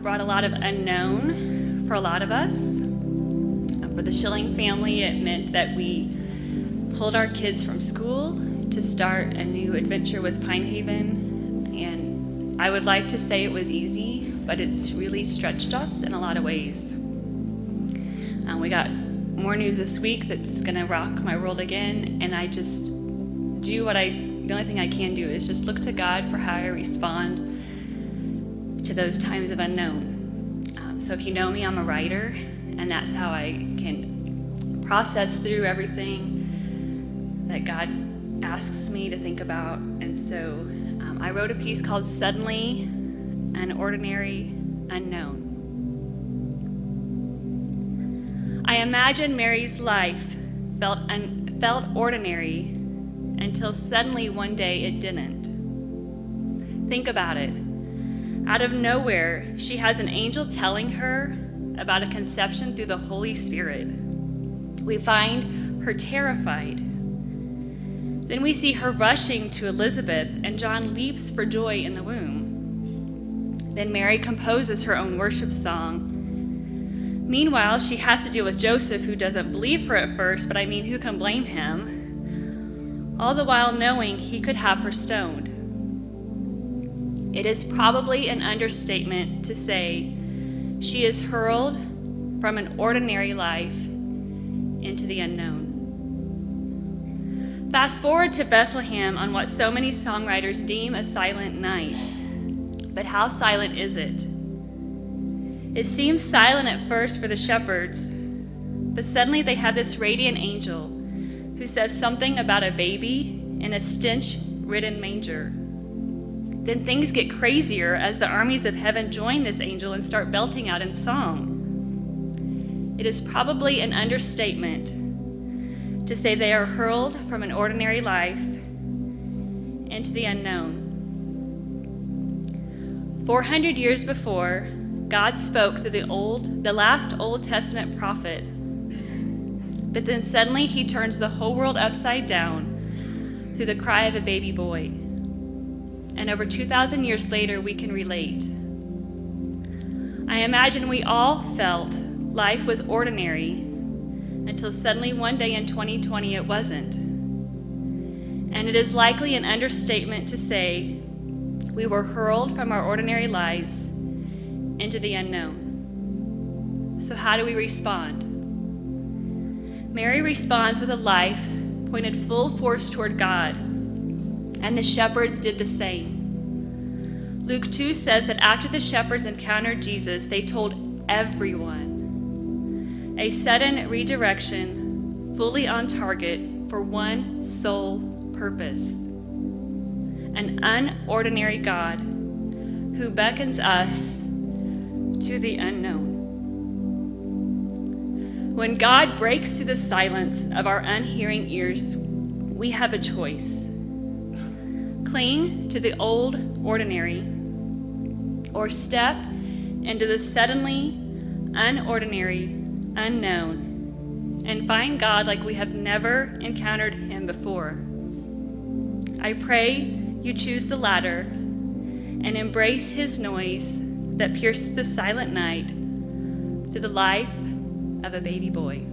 Brought a lot of unknown for a lot of us. For the Shilling family, it meant that we pulled our kids from school to start a new adventure with Pine Haven. And I would like to say it was easy, but it's really stretched us in a lot of ways. We got more news this week that's gonna rock my world again, and I just do the only thing I can do is just look to God for how I respond to those times of unknown. So if you know me, I'm a writer, and that's how I can process through everything that God asks me to think about. And so I wrote a piece called Suddenly an Ordinary Unknown. I imagine Mary's life felt ordinary until suddenly one day it didn't. Think about it. Out of nowhere, she has an angel telling her about a conception through the Holy Spirit. We find her terrified. Then we see her rushing to Elizabeth, and John leaps for joy in the womb. Then Mary composes her own worship song. Meanwhile, she has to deal with Joseph, who doesn't believe her at first, but who can blame him? All the while knowing he could have her stoned. It is probably an understatement to say she is hurled from an ordinary life into the unknown. Fast forward to Bethlehem on what so many songwriters deem a silent night. But how silent is it? It seems silent at first for the shepherds, but suddenly they have this radiant angel who says something about a baby in a stench-ridden manger. Then things get crazier as the armies of heaven join this angel and start belting out in song. It is probably an understatement to say they are hurled from an ordinary life into the unknown. 400 years before, God spoke through the last Old Testament prophet. But then suddenly he turns the whole world upside down through the cry of a baby boy. And over 2,000 years later, we can relate. I imagine we all felt life was ordinary until suddenly one day in 2020 it wasn't. And it is likely an understatement to say we were hurled from our ordinary lives into the unknown. So how do we respond? Mary responds with a life pointed full force toward God, and the shepherds did the same. Luke 2 says that after the shepherds encountered Jesus, they told everyone. A sudden redirection, fully on target for one sole purpose. An unordinary God who beckons us to the unknown. When God breaks through the silence of our unhearing ears, we have a choice. Cling to the old ordinary, or step into the suddenly unordinary unknown and find God like we have never encountered him before. I pray you choose the latter and embrace his noise that pierces the silent night through the life of a baby boy.